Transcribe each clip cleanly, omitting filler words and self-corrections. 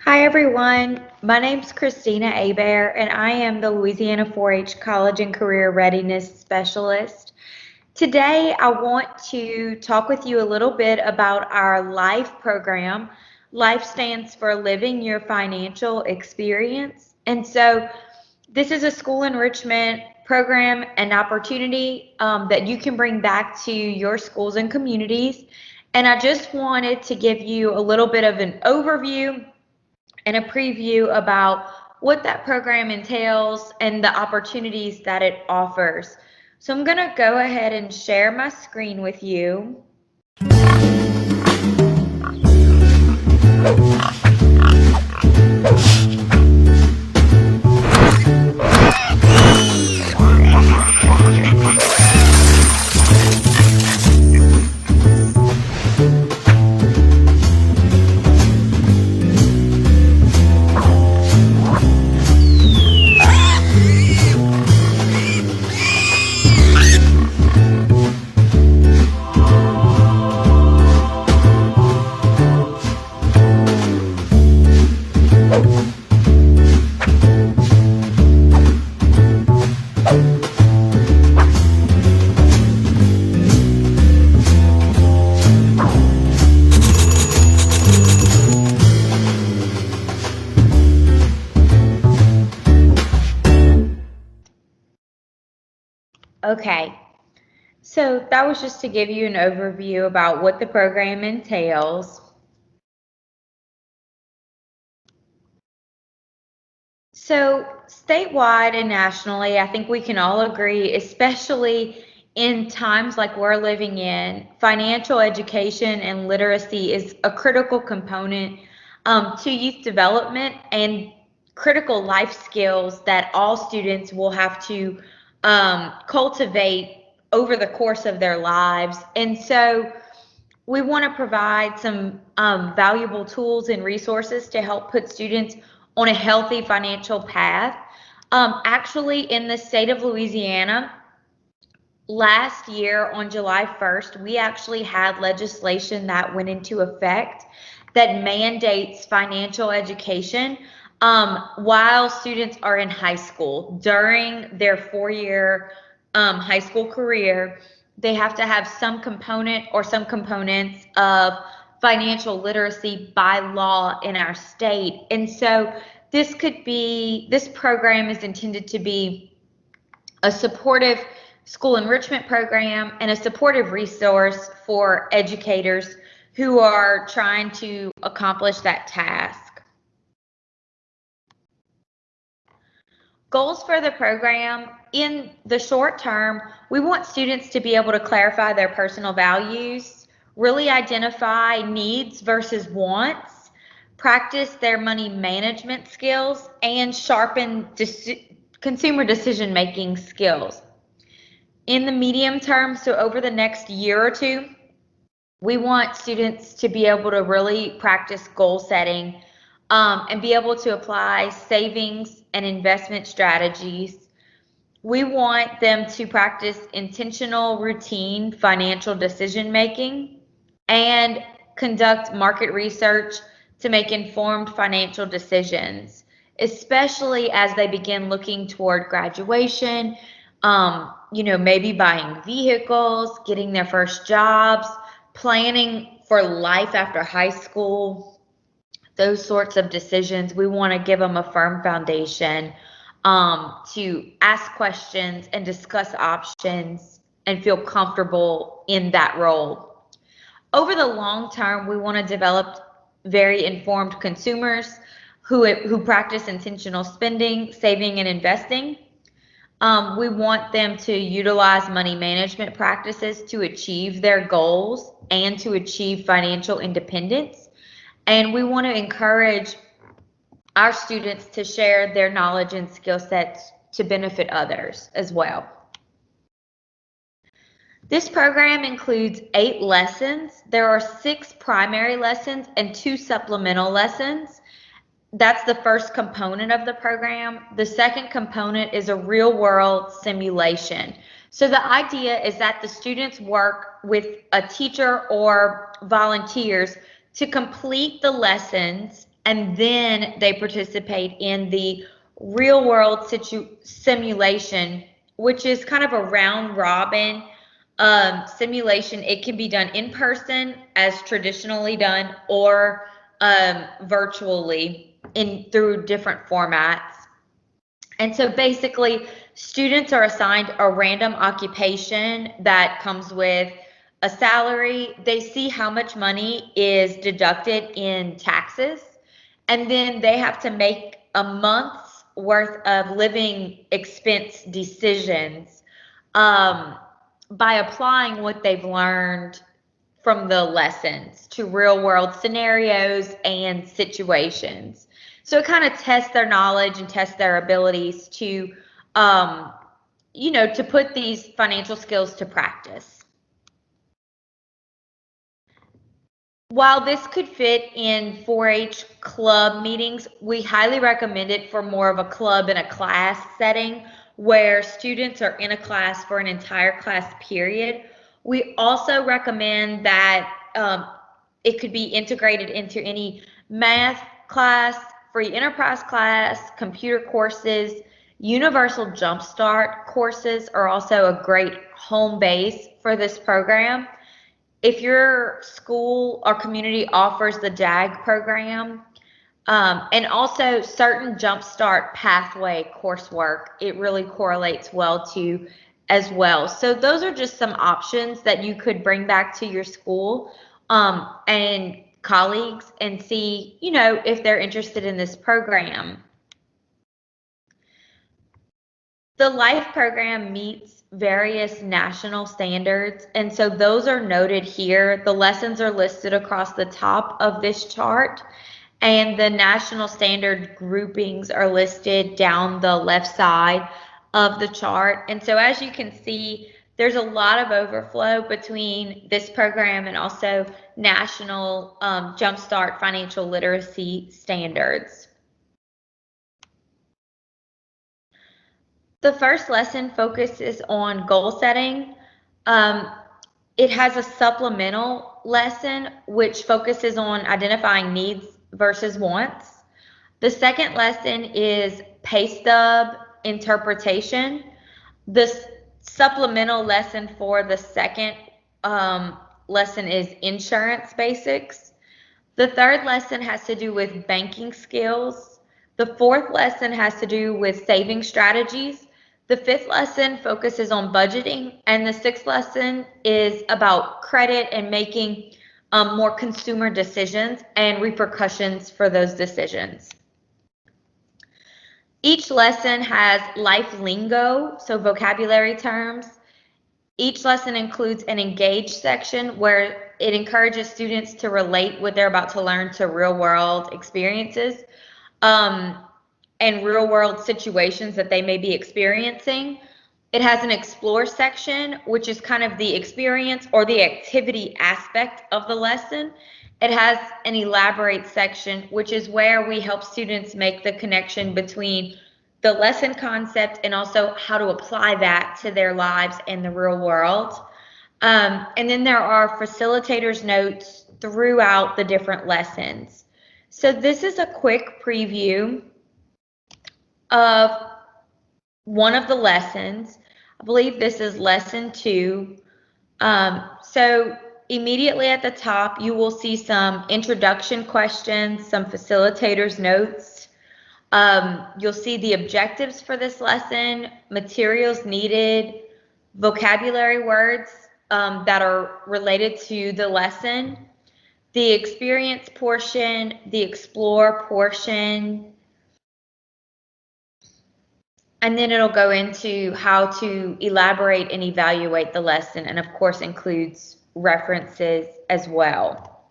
Hi everyone, my name's Christina Abair and I am the Louisiana 4-H College and Career Readiness Specialist. Today I want to talk with you a little bit about our LYFE program. LYFE stands for Living Your Financial Experience, and so this is a school enrichment program and opportunity that you can bring back to your schools and communities. And I just wanted to give you a little bit of an overview and a preview about what that program entails and the opportunities that it offers. So I'm going to go ahead and share my screen with you. Okay, so that was just to give you an overview about what the program entails. So statewide and nationally, I think we can all agree, especially in times like we're living in, financial education and literacy is a critical component to youth development and critical life skills that all students will have to cultivate over the course of their lives. And so we want to provide some valuable tools and resources to help put students on a healthy financial path. Actually, in the state of Louisiana, last year on July 1st, we actually had legislation that went into effect that mandates financial education while students are in high school. During their 4-year high school career, they have to have some component or some components of financial literacy by law in our state. And so this program is intended to be a supportive school enrichment program and a supportive resource for educators who are trying to accomplish that task. Goals for the program: in the short term, we want students to be able to clarify their personal values, really identify needs versus wants, practice their money management skills, and sharpen consumer decision-making skills. In the medium term, so over the next year or two, we want students to be able to really practice goal setting and be able to apply savings and investment strategies. We want them to practice intentional, routine financial decision making and conduct market research to make informed financial decisions, especially as they begin looking toward graduation, maybe buying vehicles, getting their first jobs, planning for life after high school, those sorts of decisions. We want to give them a firm foundation to ask questions and discuss options and feel comfortable in that role. Over the long term, we want to develop very informed consumers who practice intentional spending, saving, and investing. We want them to utilize money management practices to achieve their goals and to achieve financial independence. And we want to encourage our students to share their knowledge and skill sets to benefit others as well. This program includes 8 lessons. There are 6 primary lessons and 2 supplemental lessons. That's the first component of the program. The second component is a real-world simulation. So the idea is that the students work with a teacher or volunteers to complete the lessons and then they participate in the real world simulation, which is kind of a round robin simulation. It can be done in person as traditionally done, or virtually through different formats. And so basically, students are assigned a random occupation that comes with a salary. They see how much money is deducted in taxes, and then they have to make a month's worth of living expense decisions by applying what they've learned from the lessons to real world scenarios and situations. So it kind of tests their knowledge and tests their abilities to, to put these financial skills to practice. While this could fit in 4-H club meetings, we highly recommend it for more of a club and a class setting where students are in a class for an entire class period. We also recommend that it could be integrated into any math class, free enterprise class, computer courses. Universal Jumpstart courses are also a great home base for this program. If your school or community offers the JAG program, and also certain Jumpstart pathway coursework, it really correlates well to as well. So those are just some options that you could bring back to your school and colleagues and see, if they're interested in this program. The LYFE program meets various national standards, and so those are noted here. The lessons are listed across the top of this chart, and the national standard groupings are listed down the left side of the chart. And so as you can see, there's a lot of overflow between this program and also national Jumpstart financial literacy standards. The first lesson focuses on goal setting. It has a supplemental lesson which focuses on identifying needs versus wants. The second lesson is pay stub interpretation. The supplemental lesson for the second lesson is insurance basics. The third lesson has to do with banking skills. The fourth lesson has to do with saving strategies. The fifth lesson focuses on budgeting, and the sixth lesson is about credit and making more consumer decisions and repercussions for those decisions. Each lesson has life lingo, so vocabulary terms. Each lesson includes an engage section where it encourages students to relate what they're about to learn to real-world experiences and real-world situations that they may be experiencing. It has an explore section, which is kind of the experience or the activity aspect of the lesson. It has an elaborate section, which is where we help students make the connection between the lesson concept and also how to apply that to their lives in the real world. And then there are facilitators notes throughout the different lessons. So this is a quick preview of one of the lessons. I believe this is lesson 2. So immediately at the top, you will see some introduction questions, some facilitators notes. You'll see the objectives for this lesson, materials needed, vocabulary words that are related to the lesson, the experience portion, the explore portion, and then it'll go into how to elaborate and evaluate the lesson, and of course includes references as well.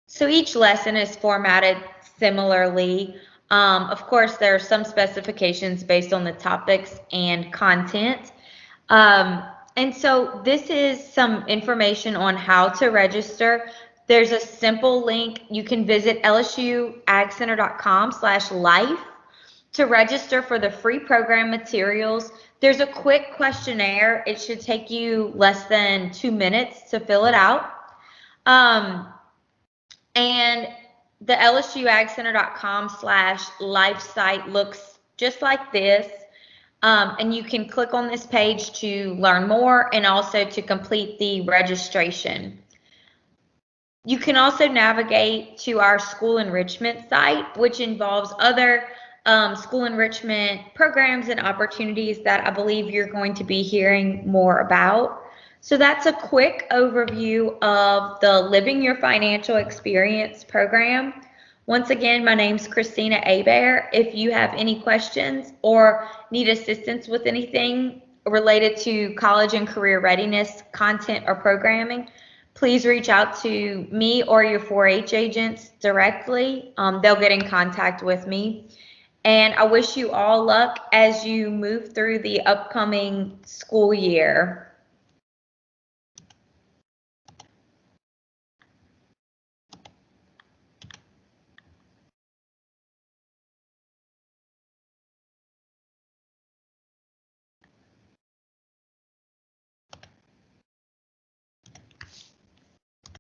So each lesson is formatted similarly. Of course, there are some specifications based on the topics and content. And so this is some information on how to register. There's a simple link. You can visit lsuagcenter.com/life to register for the free program materials. There's a quick questionnaire. It should take you less than 2 minutes to fill it out. And the lsuagcenter.com/life site looks just like this. And you can click on this page to learn more and also to complete the registration. You can also navigate to our school enrichment site, which involves other school enrichment programs and opportunities that I believe you're going to be hearing more about. So that's a quick overview of the Living Your Financial Experience program. Once again, my name's Christina Hebert. If you have any questions or need assistance with anything related to college and career readiness, content, or programming, please reach out to me or your 4-H agents directly. They'll get in contact with me. And I wish you all luck as you move through the upcoming school year.